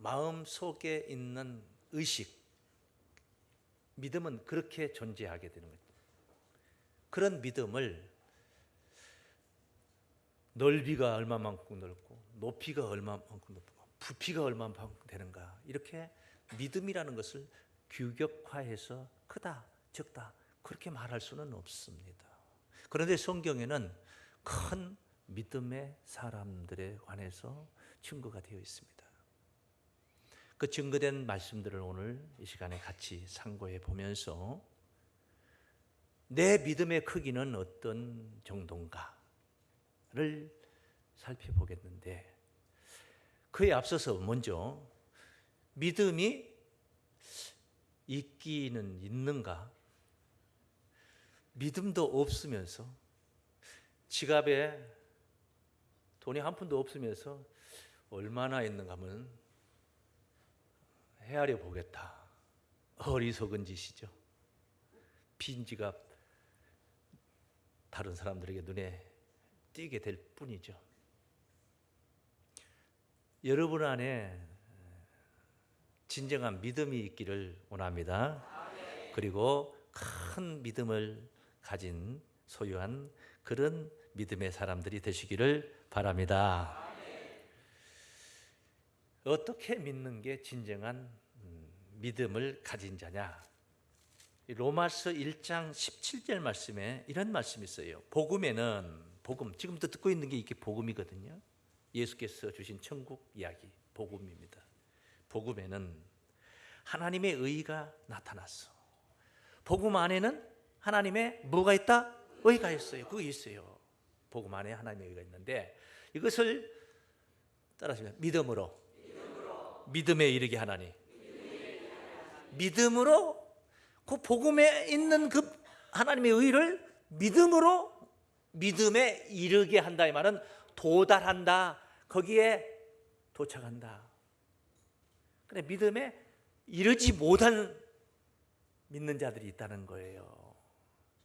마음 속에 있는 의식, 믿음은 그렇게 존재하게 되는 거죠. 그런 믿음을 넓이가 얼마만큼 넓고 높이가 얼마만큼 높고 부피가 얼마만큼 되는가, 이렇게 믿음이라는 것을 규격화해서 크다 적다 그렇게 말할 수는 없습니다. 그런데 성경에는 큰 믿음의 사람들에 관해서 증거가 되어 있습니다. 그 증거된 말씀들을 오늘 이 시간에 같이 상고해 보면서 내 믿음의 크기는 어떤 정도인가를 살펴보겠는데, 그에 앞서서 먼저 믿음이 있기는 있는가? 믿음도 없으면서, 지갑에 돈이 한 푼도 없으면서 얼마나 있는가 하면 헤아려 보겠다. 어리석은 짓이죠. 빈 지갑 다른 사람들에게 눈에 띄게 될 뿐이죠. 여러분 안에 진정한 믿음이 있기를 원합니다. 그리고 큰 믿음을 가진 소유한 그런 믿음의 사람들이 되시기를 바랍니다. 어떻게 믿는 게 진정한 믿음을 가진 자냐? 로마서 1장 17절 말씀에 이런 말씀이 있어요. 복음에는, 복음, 지금부터 듣고 있는 게 이게 복음이거든요. 예수께서 주신 천국 이야기, 복음입니다. 복음에는 하나님의 의가 나타났어. 복음 안에는 하나님의 뭐가 있다? 의가 있어요. 그거 있어요. 복음 안에 하나님의 의가 있는데, 이것을 따라하시면 믿음으로 믿음에 이르게 하나니, 믿음으로 그 복음에 있는 그 하나님의 의를 믿음으로 믿음에 이르게 한다. 이 말은 도달한다, 거기에 도착한다. 근데 믿음에 이르지 못한 믿는 자들이 있다는 거예요.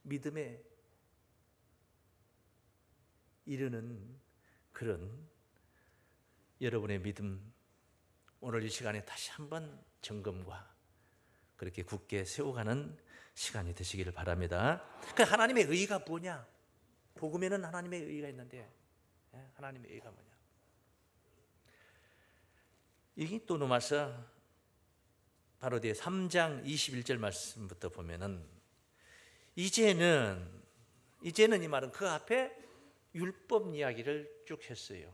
믿음에 이르는 그런 여러분의 믿음, 오늘 이 시간에 다시 한번 점검과 그렇게 굳게 세워가는 시간이 되시기를 바랍니다. 그 하나님의 의가 뭐냐? 복음에는 하나님의 의가 있는데, 하나님의 의가 뭐냐? 이게 또 넘어서 바로 뒤에 3장 21절 말씀부터 보면은 이제는 이 말은 그 앞에 율법 이야기를 쭉 했어요.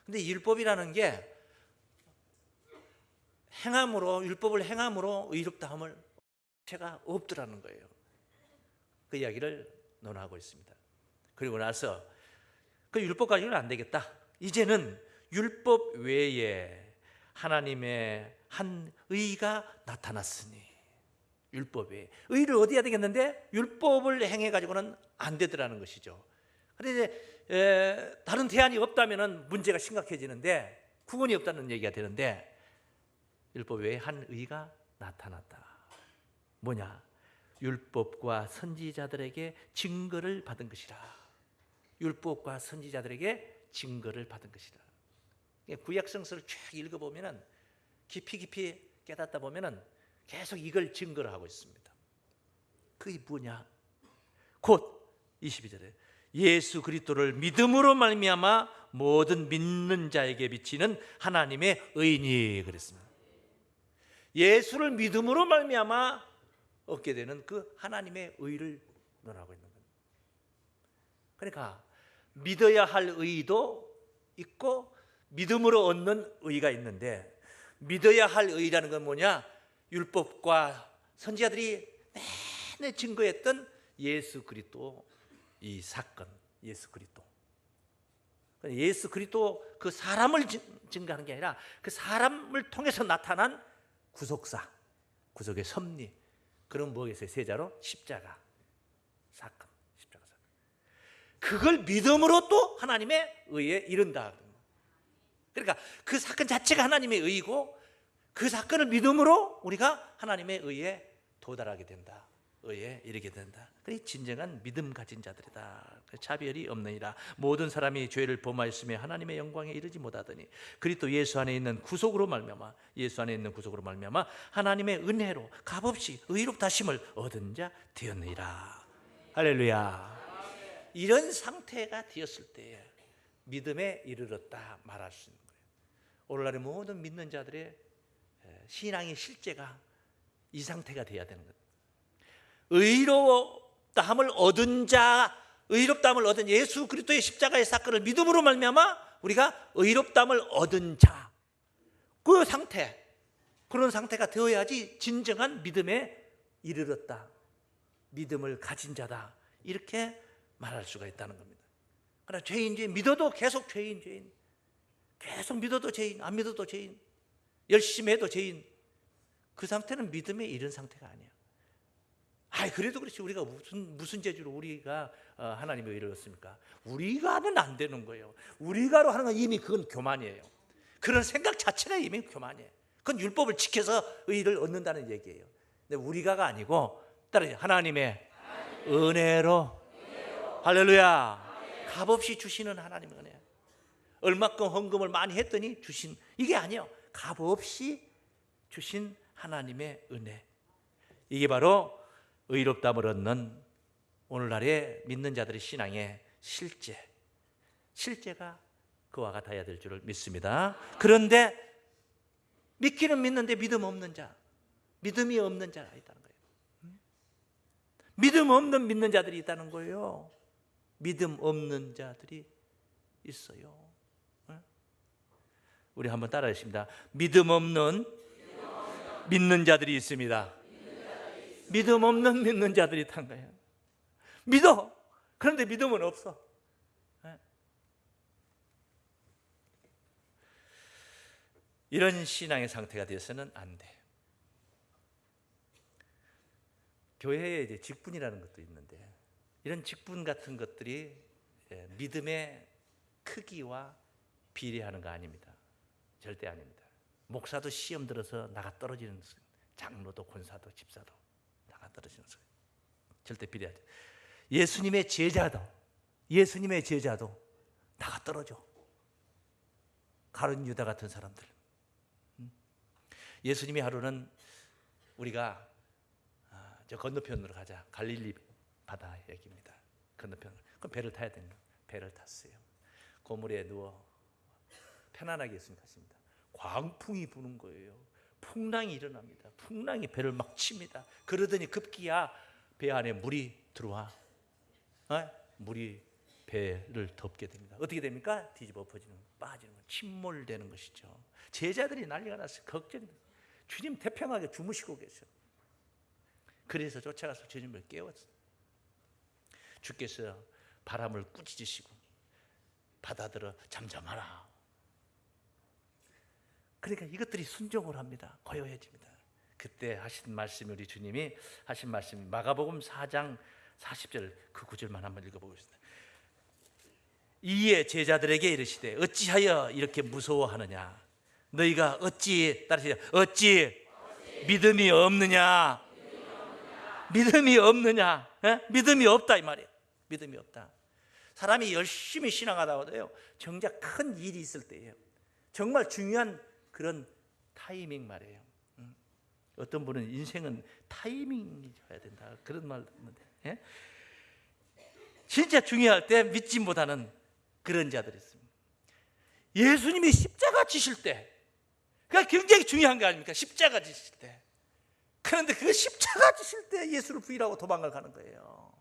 근데 율법이라는 게 행함으로, 율법을 행함으로 의롭다함을 죄가 없더라는 거예요. 그 이야기를 논하고 있습니다. 그리고 나서 그 율법 가지고는 안 되겠다. 이제는 율법 외에 하나님의 한 의가 나타났으니, 율법 외에 의를 어디 해야 되겠는데 율법을 행해 가지고는 안 되더라는 것이죠. 그런데 다른 대안이 없다면 문제가 심각해지는데, 구원이 없다는 얘기가 되는데, 율법 외에 한 의가 나타났다. 뭐냐? 율법과 선지자들에게 증거를 받은 것이라. 율법과 선지자들에게 증거를 받은 것이라. 구약 성서를 쭉 읽어보면, 깊이 깨닫다 보면 계속 이걸 증거를 하고 있습니다. 그게 뭐냐? 곧 22절에 예수 그리스도를 믿음으로 말미암아 모든 믿는 자에게 비치는 하나님의 의니 그랬습니다. 예수를 믿음으로 말미암아 얻게 되는 그 하나님의 의를 논하고 있는 겁니다. 그러니까 믿어야 할 의도 있고 믿음으로 얻는 의가 있는데, 믿어야 할 의라는 건 뭐냐? 율법과 선지자들이 내내 증거했던 예수 그리스도 이 사건, 예수 그리스도 그 사람을 증거하는 게 아니라 그 사람을 통해서 나타난 구속사, 구속의 섭리, 그런 뭐겠어요? 세자로 십자가 사건, 십자가 사건. 그걸 믿음으로 또 하나님의 의에 이른다. 그러니까 그 사건 자체가 하나님의 의이고, 그 사건을 믿음으로 우리가 하나님의 의에 도달하게 된다. 의에 이르게 된다. 그게 진정한 믿음 가진 자들이다. 차별이 없느니라. 모든 사람이 죄를 범하였으며 하나님의 영광에 이르지 못하더니 그리스도 예수 안에 있는 구속으로 말미암아 하나님의 은혜로 값없이 의롭다 하심을 얻은 자 되었느니라. 할렐루야. 이런 상태가 되었을 때에 믿음에 이르렀다 말할 수 있는 거예요. 오늘날의 모든 믿는 자들의 신앙의 실제가 이 상태가 돼야 되는 거예요. 의롭다함을 얻은 예수 그리스도의 십자가의 사건을 믿음으로 말미암아 우리가 의롭다함을 얻은 자, 그 상태, 그런 상태가 되어야지 진정한 믿음에 이르렀다, 믿음을 가진 자다, 이렇게 말할 수가 있다는 겁니다. 그러나 죄인 믿어도 계속 죄인, 계속 믿어도 죄인, 안 믿어도 죄인, 열심히 해도 죄인, 그 상태는 믿음에 이른 상태가 아니야. 그래도 그렇지, 우리가 무슨 재주로 우리가 하나님의 의를 얻습니까? 우리가는 안 되는 거예요. 우리가로 하는 건 이미 그건 교만이에요. 그런 생각 자체가 이미 교만이에요. 그건 율법을 지켜서 의를 얻는다는 얘기예요. 근데 우리가가 아니고 따라서 하나님의 은혜로, 할렐루야, 값없이 주시는 하나님의 은혜. 얼마큼 헌금을 많이 했더니 주신, 이게 아니에요. 값없이 주신 하나님의 은혜. 이게 바로 의롭다함을 얻는 오늘날의 믿는 자들의 신앙의 실제가 그와 같아야 될 줄을 믿습니다. 그런데 믿기는 믿는데 믿음이 없는 자가 있다는 거예요. 믿음 없는 믿는 자들이 있다는 거예요. 믿음 없는 자들이 있어요. 우리 한번 따라하십니다. 믿음 없는 믿는 자들이 있습니다. 믿음 없는 믿는 자들이 있다는 거예요. 믿어. 그런데 믿음은 없어. 이런 신앙의 상태가 되어서는 안 돼. 교회에 이제 직분이라는 것도 있는데, 이런 직분 같은 것들이 믿음의 크기와 비례하는 거 아닙니다. 절대 아닙니다. 목사도 시험 들어서 나가 떨어지는, 장로도 권사도 집사도 나가 떨어지는 소리. 절대 비례하지. 예수님의 제자도 나가 떨어져. 가룟 유다 같은 사람들. 예수님이 하루는 우리가 저 건너편으로 가자. 갈릴리 바다 얘기입니다. 건너편으로. 그럼 배를 타야 되는 거예요. 배를 탔어요. 고물에 누워 편안하게 예수님 가십니다. 광풍이 부는 거예요. 풍랑이 일어납니다. 풍랑이 배를 막 칩니다. 그러더니 급기야 배 안에 물이 들어와. 물이 배를 덮게 됩니다. 어떻게 됩니까? 뒤집어 엎어지는, 빠지는, 침몰되는 것이죠. 제자들이 난리가 났어요. 걱정돼요. 주님 태평하게 주무시고 계세요. 그래서 쫓아가서 주님을 깨웠어요. 주께서 바람을 꾸짖으시고 바다들어 잠잠하라. 그러니까 이것들이 순종을 합니다. 고요해집니다. 그때 하신 말씀이, 우리 주님이 하신 말씀이 마가복음 4장 40절 그 구절만 한번 읽어보겠습니다. 이에 제자들에게 이르시되 어찌하여 이렇게 무서워하느냐? 너희가 어찌 믿음이 없느냐? 믿음이 없느냐? 믿음이 없다 이 말이에요. 믿음이 없다. 사람이 열심히 신앙하다가도요, 정작 큰 일이 있을 때예요. 정말 중요한 그런 타이밍 말이에요. 어떤 분은 인생은 타이밍이 줘야 된다, 그런 말도 있는데, 진짜 중요할 때 믿지 못하는 그런 자들이 있습니다. 예수님이 십자가 지실 때, 그게 굉장히 중요한 거 아닙니까? 십자가 지실 때. 그런데 그 십자가 지실 때 예수를 부인하고 도망을 가는 거예요.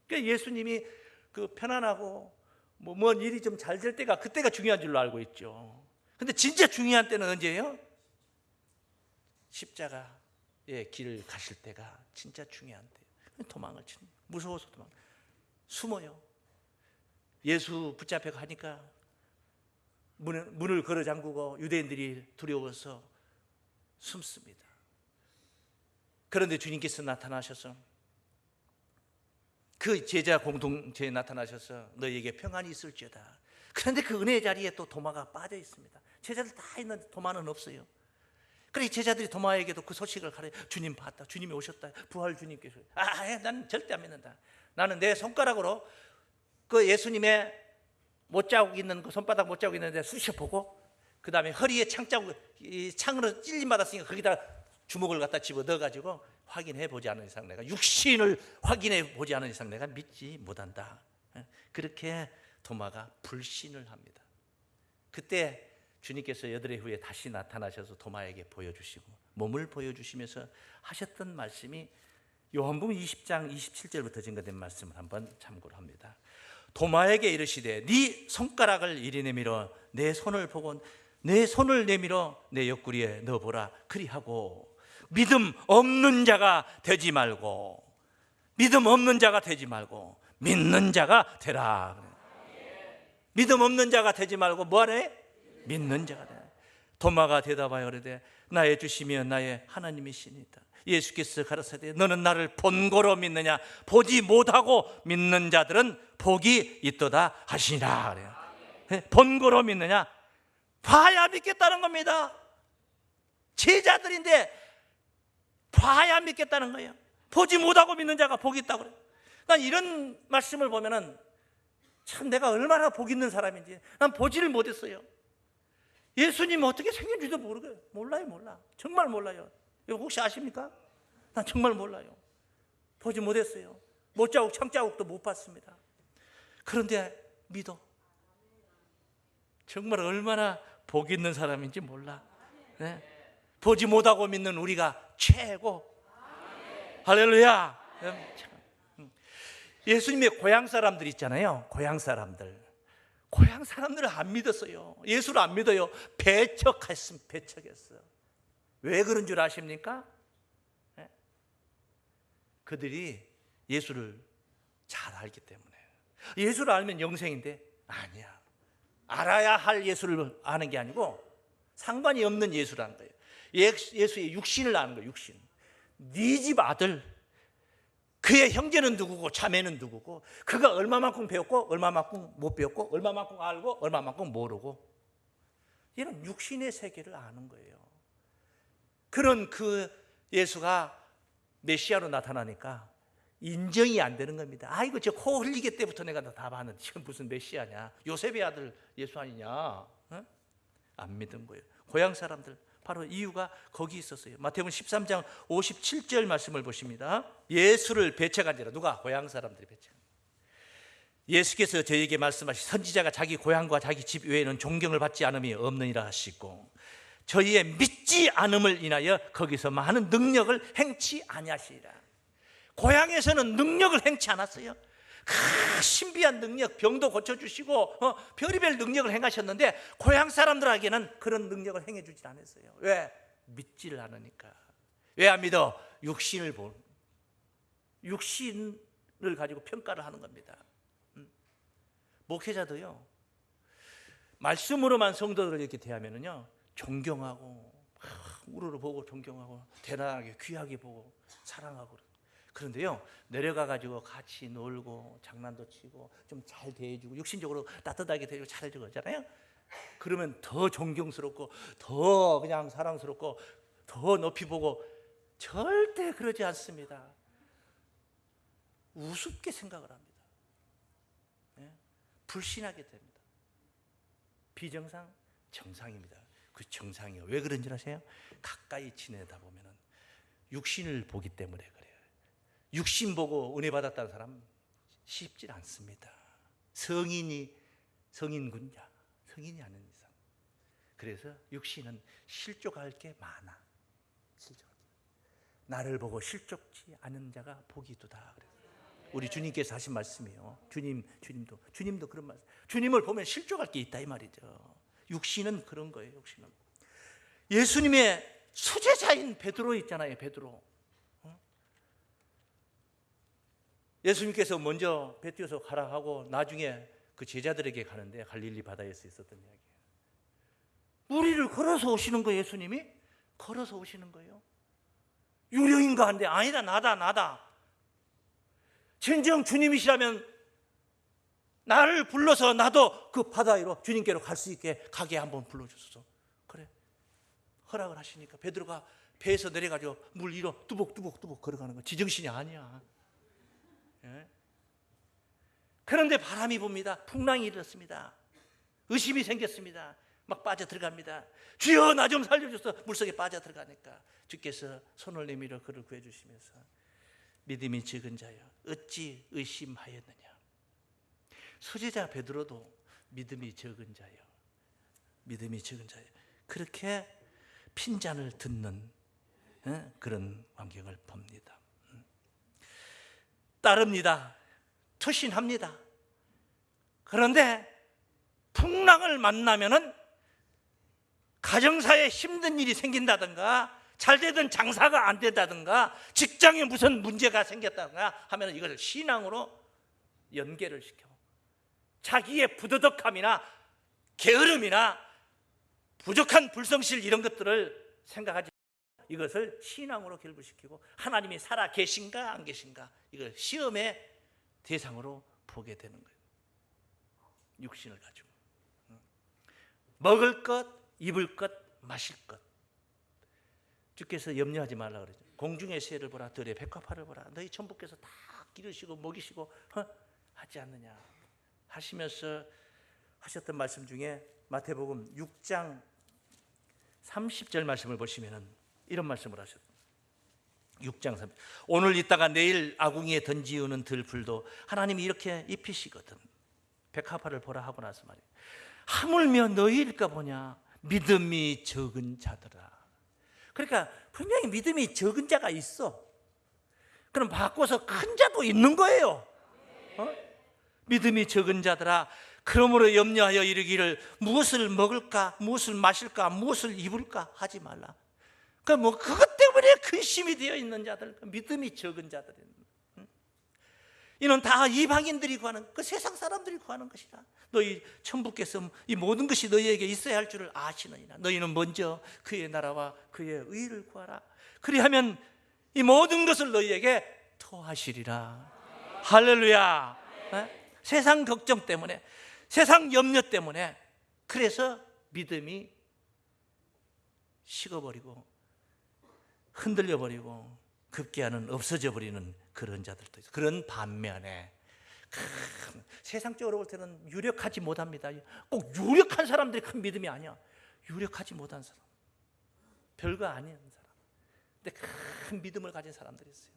그러니까 예수님이 그 편안하고 뭔 일이 좀 잘 될 때가, 그때가 중요한 줄로 알고 있죠. 근데 진짜 중요한 때는 언제예요? 십자가의 길을 가실 때가 진짜 중요한 때예요. 도망을 치는, 무서워서 도망, 숨어요. 예수 붙잡혀 가니까 문을 걸어 잠그고 유대인들이 두려워서 숨습니다. 그런데 주님께서 나타나셔서, 그 제자 공동체에 나타나셔서 너희에게 평안이 있을지어다. 그런데 그 은혜의 자리에 또 도마가 빠져 있습니다. 제자들 다 있는데 도마는 없어요. 그래 제자들이 도마에게도 그 소식을 가려. 주님 봤다. 주님이 오셨다. 부활 주님께서. 난 절대 안 믿는다. 나는 내 손가락으로 그 예수님의 못자국 있는 그 손바닥 못자국 있는데 쑤셔 보고, 그 다음에 허리에 창으로 찔림 받았으니까 거기다 주먹을 갖다 집어 넣어가지고 확인해 보지 않은 이상 내가, 육신을 확인해 보지 않은 이상 내가 믿지 못한다. 그렇게 도마가 불신을 합니다. 그때 주님께서 8해 후에 다시 나타나셔서 도마에게 보여주시고 몸을 보여주시면서 하셨던 말씀이 요한복음 20장 27절부터 증거된 말씀을 한번 참고를 합니다. 도마에게 이르시되 네 손가락을 이리 내밀어 내 손을 보고 내 손을 내밀어 내 옆구리에 넣어보라. 그리하고 믿음 없는 자가 되지 말고 믿는 자가 되라. 믿음 없는 자가 되지 말고 뭐하래? 믿는 자가 되라. 도마가 대답하여 이르되 나의 주시며 나의 하나님이시니이다. 예수께서 가라사대 너는 나를 본고로 믿느냐? 보지 못하고 믿는 자들은 복이 있도다 하시니라. 그래요. 본고로 믿느냐? 봐야 믿겠다는 겁니다. 제자들인데 봐야 믿겠다는 거예요. 보지 못하고 믿는 자가 복이 있다고 그래요. 난 이런 말씀을 보면은 참 내가 얼마나 복 있는 사람인지 난 보지를 못했어요. 예수님 어떻게 생긴지도 모르겠어요. 몰라. 정말 몰라요. 이거 혹시 아십니까? 난 정말 몰라요. 보지 못했어요. 못자국 창자국도 못 봤습니다. 그런데 믿어. 정말 얼마나 복 있는 사람인지 몰라. 네? 보지 못하고 믿는 우리가 최고. 할렐루야. 예수님의 고향 사람들 있잖아요. 고향 사람들을 안 믿었어요. 예수를 안 믿어요. 배척했어. 왜 그런 줄 아십니까? 네? 그들이 예수를 잘 알기 때문에. 예수를 알면 영생인데 아니야. 알아야 할 예수를 아는 게 아니고 상관이 없는 예수를 아는 거예요. 예수의 육신을 아는 거예요. 육신. 네 집 아들, 그의 형제는 누구고 자매는 누구고, 그가 얼마만큼 배웠고 얼마만큼 못 배웠고 얼마만큼 알고 얼마만큼 모르고, 이런 육신의 세계를 아는 거예요. 그런 그 예수가 메시아로 나타나니까 인정이 안 되는 겁니다. 아이고 저 코 흘리게 때부터 내가 다 봤는데 지금 무슨 메시아냐? 요셉의 아들 예수 아니냐? 어? 안 믿은 거예요. 고향 사람들. 바로 이유가 거기 있었어요. 마태복음 13장 57절 말씀을 보십니다. 예수를 배척한지라. 누가? 고향 사람들이 배척. 예수께서 저에게 말씀하시 선지자가 자기 고향과 자기 집 외에는 존경을 받지 않음이 없느니라 하시고 저희의 믿지 않음을 인하여 거기서 많은 능력을 행치 아니하시리라. 고향에서는 능력을 행치 않았어요. 신비한 능력, 병도 고쳐주시고 별의별 능력을 행하셨는데 고향 사람들에게는 그런 능력을 행해주지 않았어요. 왜? 믿지를 않으니까. 왜 안 믿어? 육신을 가지고 평가를 하는 겁니다. 목회자도요, 말씀으로만 성도들을 이렇게 대하면은요 존경하고 우러러 보고 존경하고 대단하게 귀하게 보고 사랑하고. 그런데요 내려가가지고 같이 놀고 장난도 치고 좀 잘 대해주고 육신적으로 따뜻하게 대해주고 잘해주고 하잖아요. 그러면 더 존경스럽고 더 그냥 사랑스럽고 더 높이 보고. 절대 그러지 않습니다. 우습게 생각을 합니다. 네? 불신하게 됩니다. 비정상, 정상입니다. 그 정상이요. 왜 그런지 아세요? 가까이 지내다 보면은 육신을 보기 때문에 그래요. 육신 보고 은혜 받았다는 사람 쉽지 않습니다. 성인군자, 성인이 아닌 이상. 그래서 육신은 실족할 게 많아. 나를 보고 실족지 않은 자가 복이 있도다. 우리 주님께서 하신 말씀이에요. 주님도 그런 말씀. 주님을 보면 실족할 게 있다 이 말이죠. 육신은 그런 거예요. 육신은. 예수님의 수제자인 베드로 있잖아요. 베드로. 예수님께서 먼저 배 띄워서 가라 하고 나중에 그 제자들에게 가는데 갈릴리 바다에서 있었던 이야기예요. 우리를 걸어서 오시는 거예요. 예수님이 걸어서 오시는 거예요. 유령인가 한데 아니다, 나다. 진정 주님이시라면 나를 불러서 나도 그 바다 위로 주님께로 갈 수 있게 가게 한번 불러주소서. 그래. 허락을 하시니까 베드로가 배에서 내려가지고 물 위로 뚜벅뚜벅 걸어가는 거 지정신이 아니야. 예? 그런데 바람이 붑니다. 풍랑이 일었습니다. 의심이 생겼습니다. 막 빠져 들어갑니다. 주여 나 좀 살려줘서 물속에 빠져 들어가니까 주께서 손을 내밀어 그를 구해주시면서 믿음이 적은 자여 어찌 의심하였느냐. 수제자 베드로도 믿음이 적은 자여, 믿음이 적은 자여, 그렇게 핀잔을 듣는 그런 광경을 봅니다. 따릅니다. 투신합니다. 그런데 풍랑을 만나면은 가정사에 힘든 일이 생긴다든가 잘 되던 장사가 안 된다든가 직장에 무슨 문제가 생겼다든가 하면 이걸 신앙으로 연계를 시켜 자기의 부도덕함이나 게으름이나 부족한 불성실 이런 것들을 생각하지 이것을 신앙으로 결부시키고 하나님이 살아 계신가 안 계신가 이걸 시험의 대상으로 보게 되는 거예요. 육신을 가지고 먹을 것, 입을 것, 마실 것. 주께서 염려하지 말라 그러죠. 공중의 새를 보라, 들의 백합화를 보라. 너희 천부께서 다 기르시고 먹이시고 하지 않느냐 하시면서 하셨던 말씀 중에 마태복음 6장 30절 말씀을 보시면은 이런 말씀을 하셨어요. 6장 30절. 오늘 있다가 내일 아궁이에 던지우는 들풀도 하나님이 이렇게 입히시거든. 백합화를 보라 하고 나서 말이에요. 하물며 너희일까 보냐 믿음이 적은 자들아. 그러니까 분명히 믿음이 적은 자가 있어. 그럼 바꿔서 큰 자도 있는 거예요. 믿음이 적은 자들아 그러므로 염려하여 이르기를 무엇을 먹을까 무엇을 마실까 무엇을 입을까 하지 말라. 그러니까 그것 때문에 근심이 되어 있는 자들, 믿음이 적은 자들. 이는 다 이방인들이 구하는 그 세상 사람들이 구하는 것이라. 너희 천부께서 이 모든 것이 너희에게 있어야 할 줄을 아시느니라. 너희는 먼저 그의 나라와 그의 의를 구하라. 그리하면 이 모든 것을 너희에게 더하시리라. 할렐루야. 세상 걱정 때문에 세상 염려 때문에 그래서 믿음이 식어버리고 흔들려버리고 급기야는 없어져 버리는 그런 자들도 있어요. 그런 반면에 세상적으로 볼 때는 유력하지 못합니다. 꼭 유력한 사람들이 큰 믿음이 아니야. 유력하지 못한 사람, 별거 아닌 사람, 근데 큰 믿음을 가진 사람들이 있어요.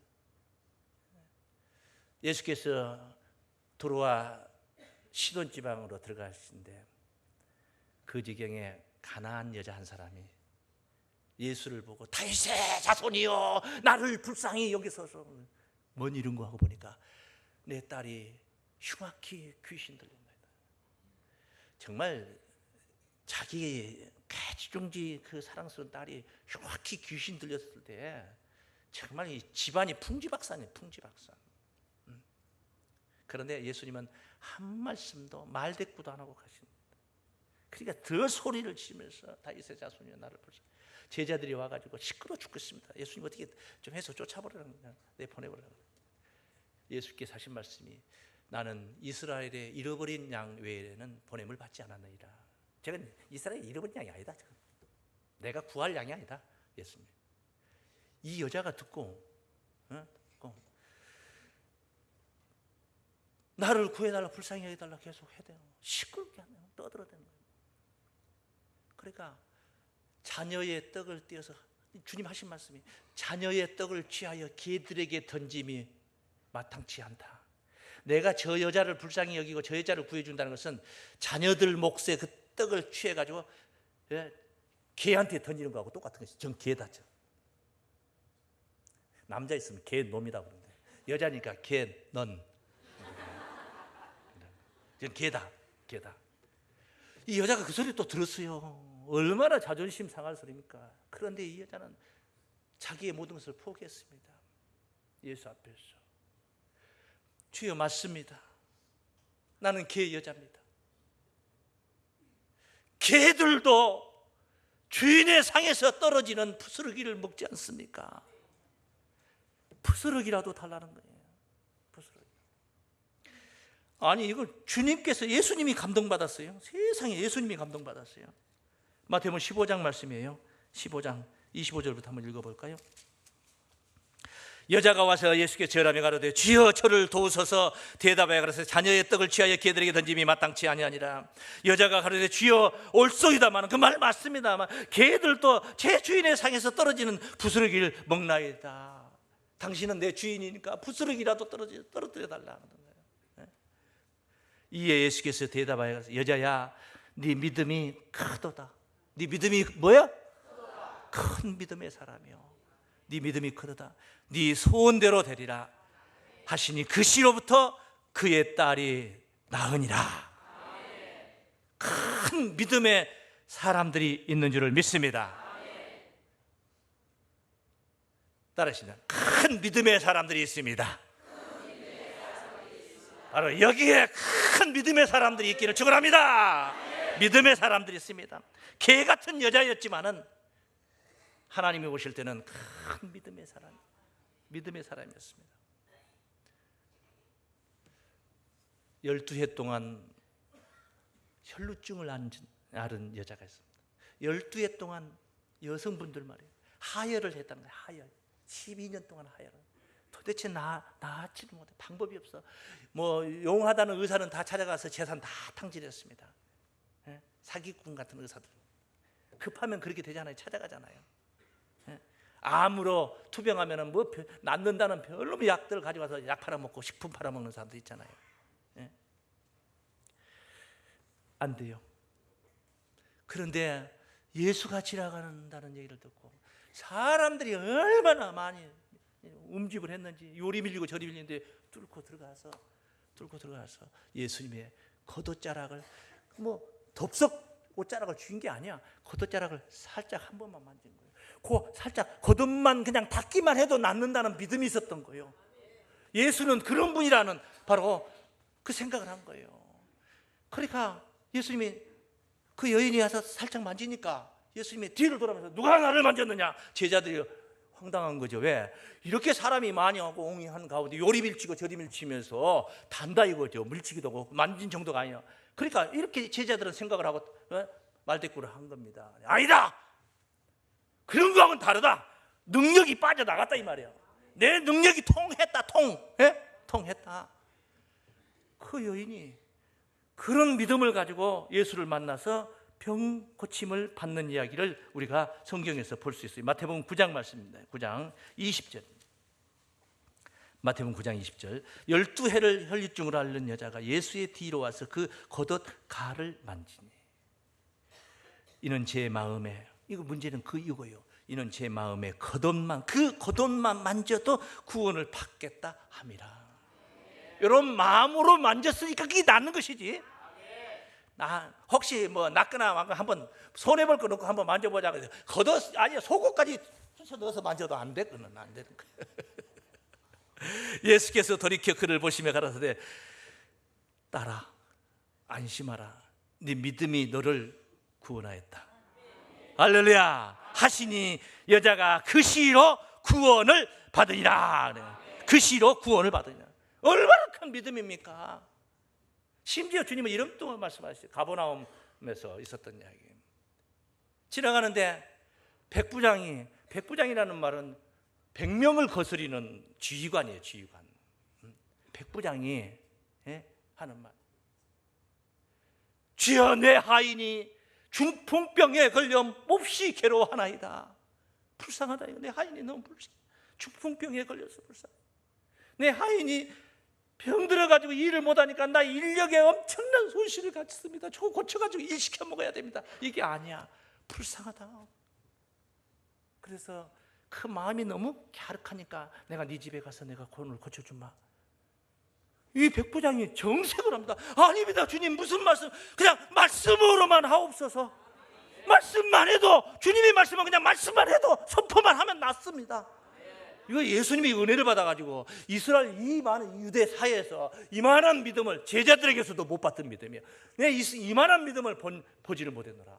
예수께서 도로와 시돈 지방으로 들어가시는데 그 지경에 가나안 여자 한 사람이 예수를 보고 다윗의 자손이여 나를 불쌍히 여기소서. 뭔 이런 거 하고 보니까 내 딸이 흉악히 귀신 들린다. 정말 자기 개지중지 그 사랑스러운 딸이 흉악히 귀신 들렸을 때 정말 이 집안이 풍지박산이에요. 풍지박산. 그런데 예수님은 한 말씀도 말대꾸도 안 하고 가십니다. 그러니까 더 소리를 치면서 다윗의 자손이여 나를 불쌍히. 제자들이 와가지고 시끄러 죽겠습니다. 예수님 어떻게 좀 해서 쫓아버리라는 거야. 내보내버리라는 거야. 예수께서 하신 말씀이 나는 이스라엘의 잃어버린 양 외에는 보냄을 받지 않았느니라. 제가 이스라엘 잃어버린 양이 아니다. 내가 구할 양이 아니다. 예수님. 이 여자가 듣고 나를 구해달라 불쌍히 여겨달라 계속 해대요. 시끄럽게 하네요. 떠들어대는 거예요. 그러니까 자녀의 떡을 떼어서 주님 하신 말씀이 자녀의 떡을 취하여 개들에게 던짐이 마땅치 않다. 내가 저 여자를 불쌍히 여기고 저 여자를 구해준다는 것은 자녀들 몫의 그 떡을 취해가지고 개한테 던지는 거하고 똑같은 것이 전 개다. 남자 있으면 개 놈이다 그러는데 여자니까 개 넌. 전 개다. 이 여자가 그 소리 또 들었어요. 얼마나 자존심 상할 소리입니까? 그런데 이 여자는 자기의 모든 것을 포기했습니다. 예수 앞에서. 주여 맞습니다. 나는 개 여자입니다. 개들도 주인의 상에서 떨어지는 푸스러기를 먹지 않습니까? 푸스러기라도 달라는 거예요. 푸스러기. 아니 이걸 주님께서 예수님이 감동받았어요. 세상에 예수님이 감동받았어요. 마태복음 15장 말씀이에요. 15장 25절부터 한번 읽어볼까요? 여자가 와서 예수께 절하며 가로되 주여 저를 도우소서. 대답하여 가로되 자녀의 떡을 취하여 개들에게 던짐이 마땅치 아니하니라. 여자가 가로되 주여 올소이다마는 그 말 맞습니다만 개들도 제 주인의 상에서 떨어지는 부스러기를 먹나이다. 당신은 내 주인이니까 부스러기라도 떨어뜨려 달라. 이에 예수께서 대답하여 가로되 여자야 네 믿음이 크도다. 네 믿음이 뭐야? 큰 믿음의 사람이요, 네 믿음이 크도다. 네 소원대로 되리라 하시니 그 시로부터 그의 딸이 나으니라. 큰 믿음의 사람들이 있는 줄을 믿습니다. 따라하시나 큰 믿음의 사람들이 있습니다. 바로 여기에 큰 믿음의 사람들이 있기를 축원합니다. 믿음의 사람들이 있습니다. 개 같은 여자였지만은 하나님이 오실 때는 큰 믿음의 사람이었습니다. 12해 동안 혈루증을 앓은 여자가 있습니다. 12해 동안 여성분들 말이에요, 하혈을 했다는 거예요. 하혈 12년 동안 하혈을. 도대체 나았지도 못해. 방법이 없어. 뭐 용하다는 의사는 다 찾아가서 재산 다 탕진했습니다. 사기꾼 같은 의사들. 급하면 그렇게 되잖아요. 찾아가잖아요. 암으로 투병하면 뭐 낫는다는 별로 약들 가져와서 약 팔아먹고 식품 팔아먹는 사람도 있잖아요. 안 돼요. 그런데 예수가 지나간다는 얘기를 듣고 사람들이 얼마나 많이 움집을 했는지 요리 밀리고 저리 밀리는데 뚫고 들어가서 예수님의 겉옷자락을 뭐 덥석 옷자락을 쥔 게 아니야. 겉옷자락을 살짝 한 번만 만진 거예요. 그 살짝 겉옷만 그냥 닿기만 해도 낫는다는 믿음이 있었던 거예요. 예수는 그런 분이라는 바로 그 생각을 한 거예요. 그러니까 예수님이 그 여인이 와서 살짝 만지니까 예수님이 뒤를 돌아보면서 누가 나를 만졌느냐? 제자들이 황당한 거죠. 왜? 이렇게 사람이 많이 하고 옹이한 가운데 요리 밀치고 저리 밀치면서 단다 이거죠. 밀치기도 하고 만진 정도가 아니야. 그러니까 이렇게 제자들은 생각을 하고 말대꾸를 한 겁니다. 아니다! 그런 거하고는 다르다. 능력이 빠져나갔다 이 말이에요. 내 능력이 통했다. 통했다. 그 여인이 그런 믿음을 가지고 예수를 만나서 병 고침을 받는 이야기를 우리가 성경에서 볼 수 있어요. 마태복음 9장 말씀입니다. 9장 20절. 마태복음 9장 20절. 12해를 혈류증으로 앓는 여자가 예수의 뒤로 와서 그 겉옷 가를 만지니 이는 제 마음에, 이거 문제는 이거예요. 이는 제 마음에 겉옷만 만져도 구원을 받겠다 함이라. 이런 마음으로 만졌으니까 그게 낫는 것이지. 혹시 뭐 낫거나 한번 손해볼 거 놓고 한번 만져보자 그래서 겉옷 아니 속옷까지 넣어서 만져도 안 돼. 그는 안 되는 거예요. 예수께서 돌이켜 그를 보시며 가라사대 딸아 안심하라. 네 믿음이 너를 구원하였다. 할렐루야. 하시니 여자가 그 시로 구원을 받으니라. 그 시로 구원을 받으니라. 얼마나 큰 믿음입니까? 심지어 주님은 이런 또 말씀하셨어요. 가버나움에서 있었던 이야기. 지나가는데 백부장이라는 말은 100명을 거스리는 지휘관이에요. 지휘관. 백부장이 하는 말. 주여 내 하인이 중풍병에 걸려 몹시 괴로워하나이다. 불쌍하다. 내 하인이 너무 불쌍해. 중풍병에 걸려서 불쌍해. 내 하인이 병들어가지고 일을 못하니까 나 인력에 엄청난 손실을 갖습니다. 저거 고쳐가지고 일 시켜 먹어야 됩니다. 이게 아니야. 불쌍하다. 그래서 그 마음이 너무 갸륵하니까 내가 네 집에 가서 내가 오늘 고쳐주마. 이 백부장이 정색을 합니다. 아닙니다 주님, 무슨 말씀, 그냥 말씀으로만 하옵소서. 말씀만 해도, 주님의 말씀은 그냥 말씀만 해도 선포만 하면 낫습니다. 이거 예수님이 은혜를 받아가지고 이스라엘 이 많은 유대 사회에서 이만한 믿음을 제자들에게서도 못 받던 믿음이에요. 내 이만한 믿음을 보지를 못했노라.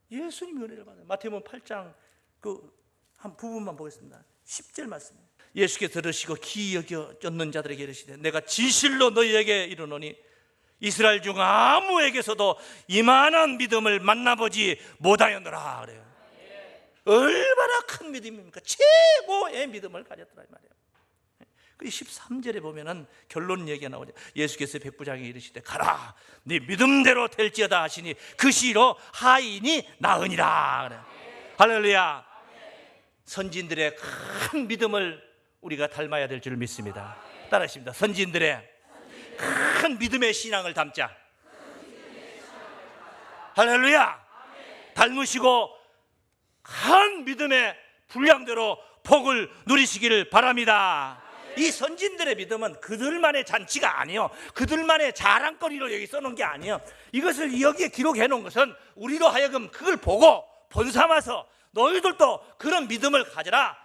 예수님이 은혜를 받아요. 마태복음 8장 한 부분만 보겠습니다. 10절 말씀. 예수께서 들으시고 기이 여겨 쫓는 자들에게 이르시되 내가 진실로 너희에게 이르노니 이스라엘 중 아무에게서도 이만한 믿음을 만나보지 못하였노라. 그래요. 얼마나 큰 믿음입니까? 최고의 믿음을 가졌더라 이 말이에요. 그 13절에 보면은 결론 얘기가 나오죠. 예수께서 백부장에게 이르시되 가라, 네 믿음대로 될지어다 하시니 그 시로 하인이 나으니라. 그래. 할렐루야. 선지인들의 큰 믿음을 우리가 닮아야 될 줄 믿습니다. 따라하십니다. 선지인들의 큰 믿음의 신앙을 담자. 할렐루야. 닮으시고 큰 믿음의 분량대로 복을 누리시기를 바랍니다. 이 선진들의 믿음은 그들만의 잔치가 아니에요. 그들만의 자랑거리로 여기 써놓은 게 아니에요. 이것을 여기에 기록해 놓은 것은 우리로 하여금 그걸 보고 본삼아서 너희들도 그런 믿음을 가져라,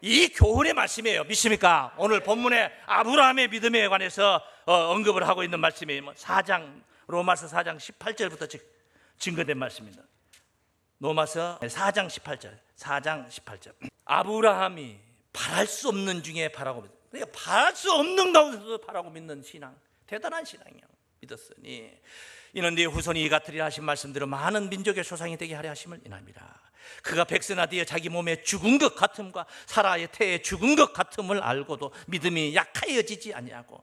이 교훈의 말씀이에요. 믿습니까? 오늘 본문에 아브라함의 믿음에 관해서 언급을 하고 있는 말씀이에요. 로마서 4장 18절부터 증거된 말씀입니다. 로마서 4장 18절. 아브라함이 바랄 수 없는 중에 바라고 믿는, 그러니까 바랄 수 없는 가운데서도 바라고 믿는 신앙, 대단한 신앙이요. 믿었으니 이는 네 후손이 이 같으리라 하신 말씀대로 많은 민족의 조상이 되게 하려 하심을 인합니다. 그가 백세나 뒤에 자기 몸에 죽은 것 같음과 사라의 태에 죽은 것 같음을 알고도 믿음이 약하여지지 아니하고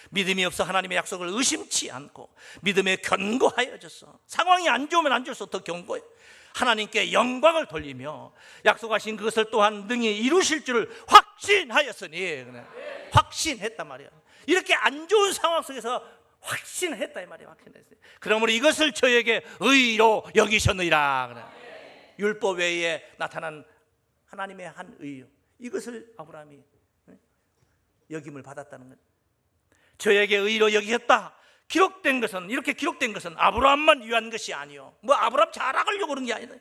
믿음이 없어 하나님의 약속을 의심치 않고 믿음에 견고하여졌어. 상황이 안 좋으면 안 좋을수록 더 견고해. 하나님께 영광을 돌리며 약속하신 그것을 또한 능히 이루실 줄을 확신하였으니, 확신했단 말이야. 이렇게 안 좋은 상황 속에서 확신했다 이 말이야. 확신했어요. 그러므로 이것을 저에게 의로 여기셨느니라. 율법 외에 나타난 하나님의 한 의, 이것을 아브라함이 여김을 받았다는 거예요. 저에게 의로 여기셨다. 기록된 것은, 이렇게 기록된 것은 아브라함만 위한 것이 아니요, 뭐 아브라함 자랑하려고 그런 게 아니다.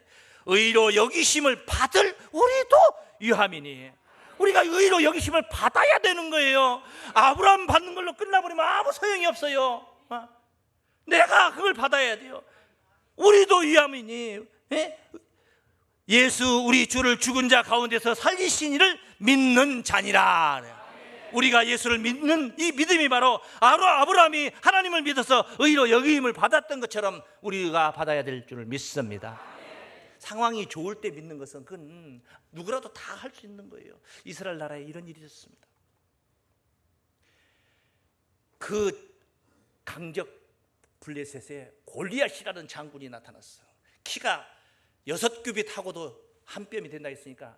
의로 여기심을 받을 우리도 위함이니, 우리가 의로 여기심을 받아야 되는 거예요. 아브라함 받는 걸로 끝나버리면 아무 소용이 없어요. 내가 그걸 받아야 돼요. 우리도 위함이니, 예수 우리 주를 죽은 자 가운데서 살리신 이를 믿는 자니라. 우리가 예수를 믿는 이 믿음이 바로 아브라함이 하나님을 믿어서 의로 여김을 받았던 것처럼 우리가 받아야 될 줄을 믿습니다. 상황이 좋을 때 믿는 것은 그건 누구라도 다 할 수 있는 거예요. 이스라엘 나라에 이런 일이 있었습니다. 그 강적 블레셋에 골리앗이라는 장군이 나타났어요. 키가 6규빗하고도 한 뼘이 된다 했으니까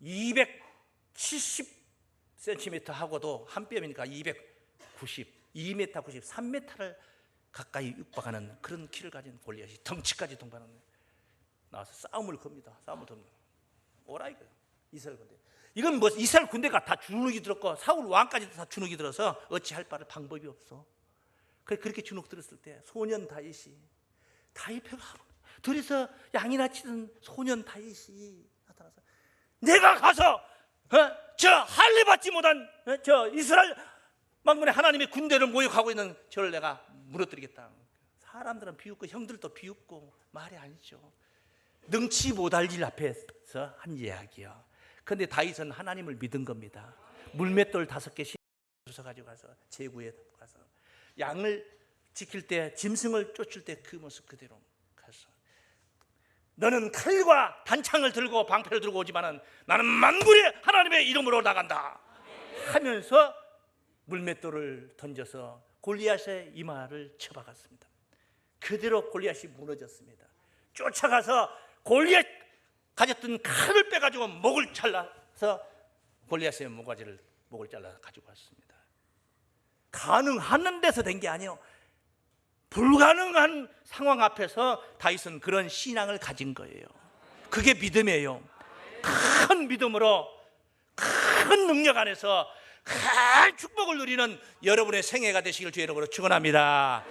270cm 하고도 한 뼘이니까 290, 2m 90, 3m를 가까이 육박하는 그런 키를 가진 골리앗이 덩치까지 동반하는 나와서 싸움을 겁니다. 싸움을 겁니다. 오라 이거 이스라엘 군대. 이건 뭐 이스라엘 군대가 다 주눅이 들었고 사울 왕까지도 다 주눅이 들어서 어찌할 바를 방법이 없어. 그렇게 주눅 들었을 때 소년 다윗이 둘이서 양이나 치던 소년 다윗이 나타나서 내가 가서 저 할례 받지 못한 저 이스라엘 만군의 하나님의 군대를 모욕하고 있는 저를 내가 무너뜨리겠다. 사람들은 비웃고 형들도 비웃고 말이 아니죠. 능치 못할 일 앞에서 한 이야기요. 그런데 다윗은 하나님을 믿은 겁니다. 물맷돌 5개 주워 가지고 가서 제구에 가서 양을 지킬 때, 짐승을 쫓을 때 그 모습 그대로 가서 너는 칼과 단창을 들고 방패를 들고 오지만은 나는 만군의 하나님의 이름으로 나간다 하면서 물맷돌을 던져서 골리앗의 이마를 쳐박았습니다. 그대로 골리앗이 무너졌습니다. 쫓아가서 골리앗 가졌던 칼을 빼가지고 목을 잘라서 골리앗의 목을 잘라 가지고 왔습니다. 가능한 데서 된 게 아니에요. 불가능한 상황 앞에서 다윗은 그런 신앙을 가진 거예요. 그게 믿음이에요. 큰 믿음으로 큰 능력 안에서 큰 축복을 누리는 여러분의 생애가 되시길 주의 이름으로 축원합니다.